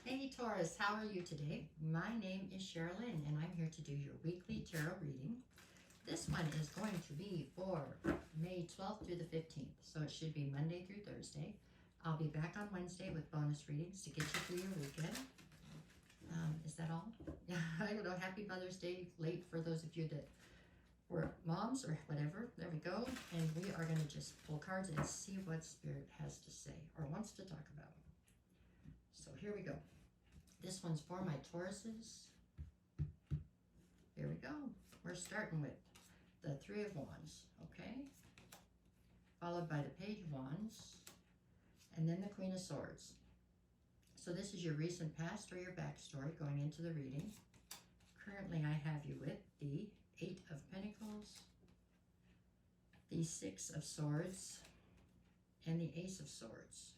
Hey Taurus, how are you today? My name is Sherilyn and I'm here to do your weekly tarot reading. This one is going to be for May 12th through the 15th, so it should be Monday through Thursday. I'll be back on Wednesday with bonus readings to get you through your weekend. Is that all? Yeah, I don't know. Happy Mother's Day late for those of you that were moms or whatever. There we go. And we are going to just pull cards and see what Spirit has to say or wants to talk about. So here we go. This one's for my Tauruses. Here we go. We're starting with the Three of Wands, okay? Followed by the Page of Wands, and then the Queen of Swords. So this is your recent past or your backstory going into the reading. Currently, I have you with the Eight of Pentacles, the Six of Swords, and the Ace of Swords.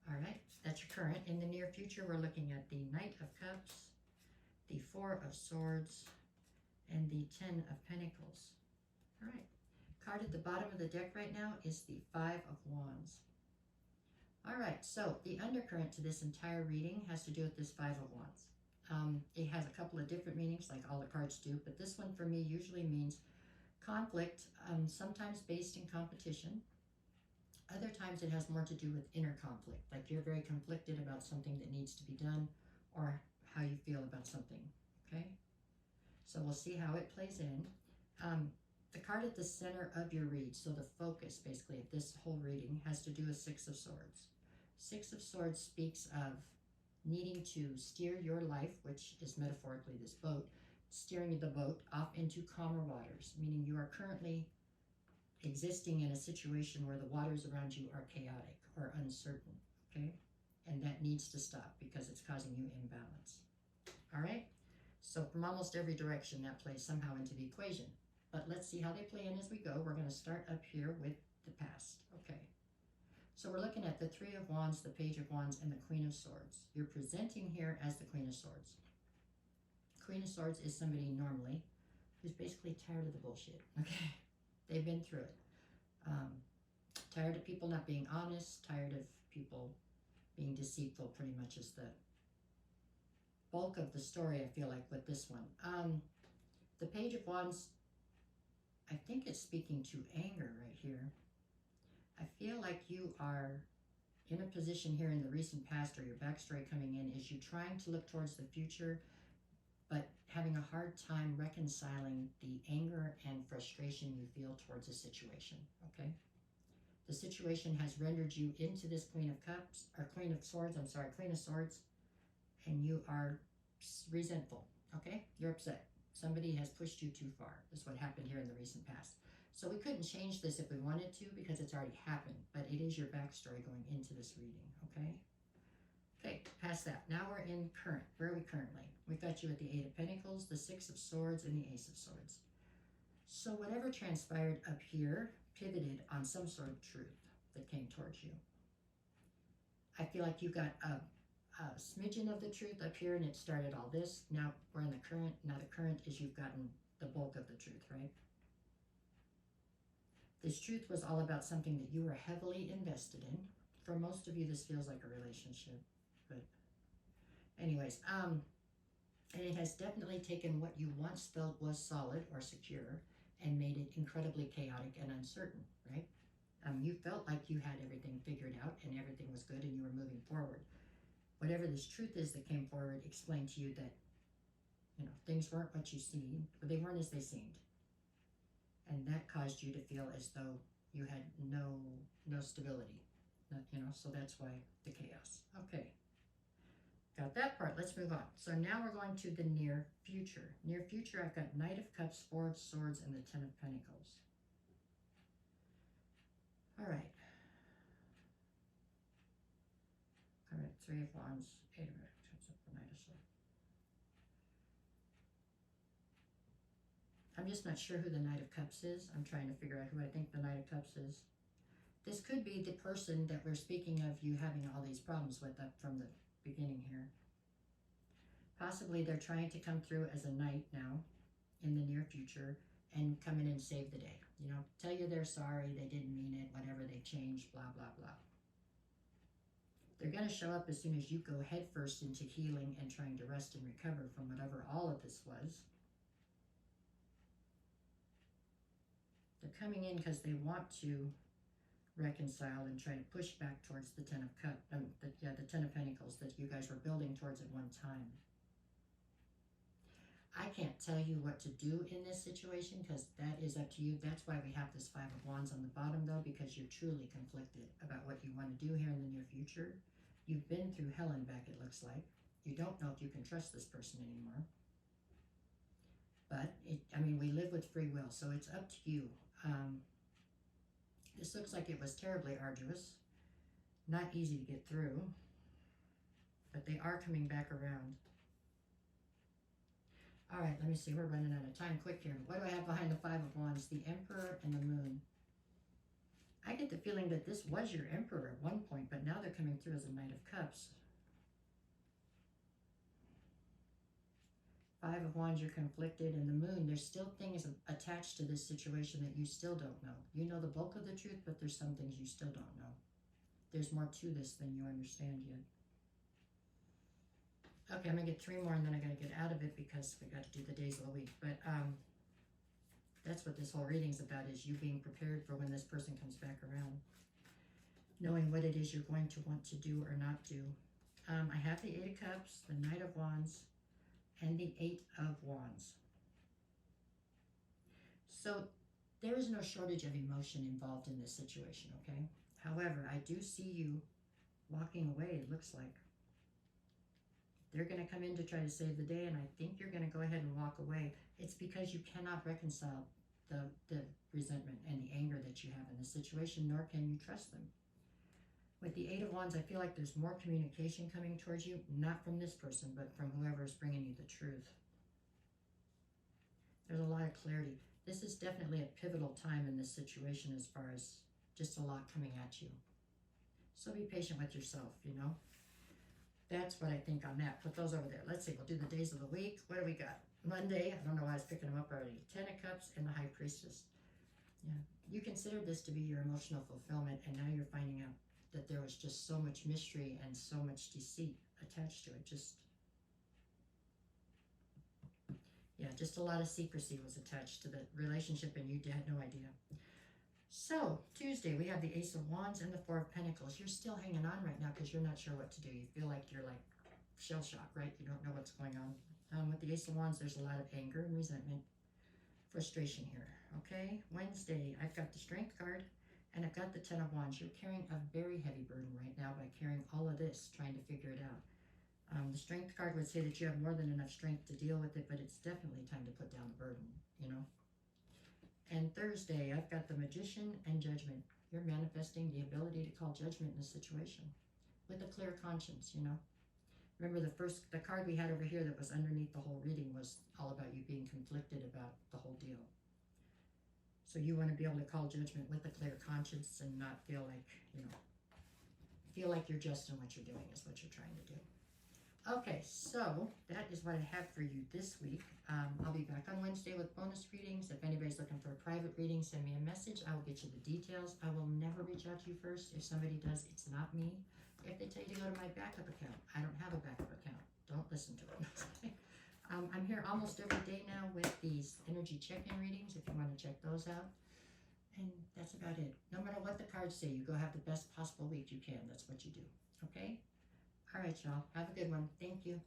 All right, that's your current. In the near future, we're looking at the Knight of Cups, the Four of Swords, and the Ten of Pentacles. All right, card at the bottom of the deck right now is the Five of Wands. All right, so the undercurrent to this entire reading has to do with this Five of Wands. It has a couple of different meanings, like all the cards do, but this one for me usually means conflict, sometimes based in competition. Other times it has more to do with inner conflict, like you're very conflicted about something that needs to be done or how you feel about something, okay? So we'll see how it plays in. The card at the center of your read, so the focus basically of this whole reading, has to do with Six of Swords. Six of Swords speaks of needing to steer your life, which is metaphorically this boat, steering the boat off into calmer waters, meaning you are currently existing in a situation where the waters around you are chaotic or uncertain, okay? And that needs to stop because it's causing you imbalance. All right? So from almost every direction that plays somehow into the equation. But let's see how they play in as we go. We're going to start up here with the past, okay? So we're looking at the Three of Wands, the Page of Wands, and the Queen of Swords. You're presenting here as the Queen of Swords. Queen of Swords is somebody normally who's basically tired of the bullshit, okay? They've been through it. Tired of people not being honest, tired of people being deceitful, pretty much is the bulk of the story, I feel like, with this one. The Page of Wands, I think it's speaking to anger right here. I feel like you are in a position here in the recent past, or your backstory coming in, is you trying to look towards the future, but having a hard time reconciling the anger and frustration you feel towards a situation, okay? The situation has rendered you into this Queen of Cups, or Queen of Swords, Queen of Swords, and you are resentful, okay? You're upset. Somebody has pushed you too far. That's what happened here in the recent past. So we couldn't change this if we wanted to because it's already happened, but it is your backstory going into this reading, okay? Okay, past that. Now we're in current. Where are we currently? We've got you at the Eight of Pentacles, the Six of Swords, and the Ace of Swords. So whatever transpired up here pivoted on some sort of truth that came towards you. I feel like you got a smidgen of the truth up here and it started all this. Now we're in the current. Now the current is you've gotten the bulk of the truth, right? This truth was all about something that you were heavily invested in. For most of you, this feels like a relationship. But anyways, and it has definitely taken what you once felt was solid or secure and made it incredibly chaotic and uncertain, right? You felt like you had everything figured out and everything was good and you were moving forward. Whatever this truth is that came forward explained to you that, you know, things weren't what you seen, but they weren't as they seemed. And that caused you to feel as though you had no stability, you know, so that's why the chaos. Okay. Got that part. Let's move on. So now we're going to the near future. Near future, I've got Knight of Cups, Four of Swords, and the Ten of Pentacles. All right. All right, Three of Wands, Eight of Pentacles, Knight of Swords. I'm just not sure who the Knight of Cups is. I'm trying to figure out who I think the Knight of Cups is. This could be the person that we're speaking of you having all these problems with up from the beginning here. Possibly they're trying to come through as a knight now in the near future and come in and save the day. You know, tell you they're sorry, they didn't mean it, whatever, they changed, blah, blah, blah. They're going to show up as soon as you go headfirst into healing and trying to rest and recover from whatever all of this was. They're coming in because they want to reconcile and try to push back towards the Ten of the Ten of Pentacles that you guys were building towards at one time. I can't tell you what to do in this situation because that is up to you. That's why we have this Five of Wands on the bottom though, because you're truly conflicted about what you want to do here in the near future. You've been through hell and back, it looks like. You don't know if you can trust this person anymore. But, I mean, we live with free will, so it's up to you. This looks like it was terribly arduous. Not easy to get through. But they are coming back around. All right, let me see. We're running out of time quick here. What do I have behind the Five of Wands? The Emperor and the Moon. I get the feeling that this was your Emperor at one point, but now they're coming through as a Knight of Cups. Five of Wands, you're conflicted, and the Moon, there's still things attached to this situation that you still don't know. You know the bulk of the truth, but there's some things you still don't know. There's more to this than you understand yet. Okay, I'm going to get 3 more, and then I got to get out of it because we got to do the days of the week. But that's what this whole reading's about, is you being prepared for when this person comes back around. Knowing what it is you're going to want to do or not do. I have the Eight of Cups, the Knight of Wands, and the Eight of Wands. So there is no shortage of emotion involved in this situation, okay? However, I do see you walking away, it looks like. They're going to come in to try to save the day, and I think you're going to go ahead and walk away. It's because you cannot reconcile the resentment and the anger that you have in this situation, nor can you trust them. With the Eight of Wands, I feel like there's more communication coming towards you, not from this person, but from whoever is bringing you the truth. There's a lot of clarity. This is definitely a pivotal time in this situation as far as just a lot coming at you. So be patient with yourself, you know. That's what I think on that. Put those over there. Let's see. We'll do the days of the week. What do we got? Monday. I don't know why I was picking them up already. 10 of Cups and the High Priestess. Yeah. You considered this to be your emotional fulfillment, and now you're finding out that there was just so much mystery and so much deceit attached to it. Just a lot of secrecy was attached to the relationship, and you had no idea. So, Tuesday, we have the Ace of Wands and the Four of Pentacles. You're still hanging on right now because you're not sure what to do. You feel like you're like shell-shocked, right? You don't know what's going on. With the Ace of Wands, there's a lot of anger and resentment, frustration here, okay? Wednesday, I've got the Strength card, and I've got the Ten of Wands. You're carrying a very heavy burden right now by carrying all of this, trying to figure it out. The Strength card would say that you have more than enough strength to deal with it, but it's definitely time to put down the burden, you know? And Thursday, I've got the Magician and Judgment. You're manifesting the ability to call judgment in a situation with a clear conscience, you know? Remember the card we had over here that was underneath the whole reading was all about you being conflicted about the whole deal. So you want to be able to call judgment with a clear conscience and not feel like, you know, feel like you're just in what you're doing is what you're trying to do. Okay, so that is what I have for you this week. I'll be back on Wednesday with bonus readings. If anybody's looking for a private reading, send me a message. I will get you the details. I will never reach out to you first. If somebody does, it's not me. If they tell you to go to my backup account, I don't have a backup account. Don't listen to them. I'm here almost every day now with these energy check-in readings, if you want to check those out. And that's about it. No matter what the cards say, you go have the best possible week you can. That's what you do. Okay? All right, y'all. Have a good one. Thank you.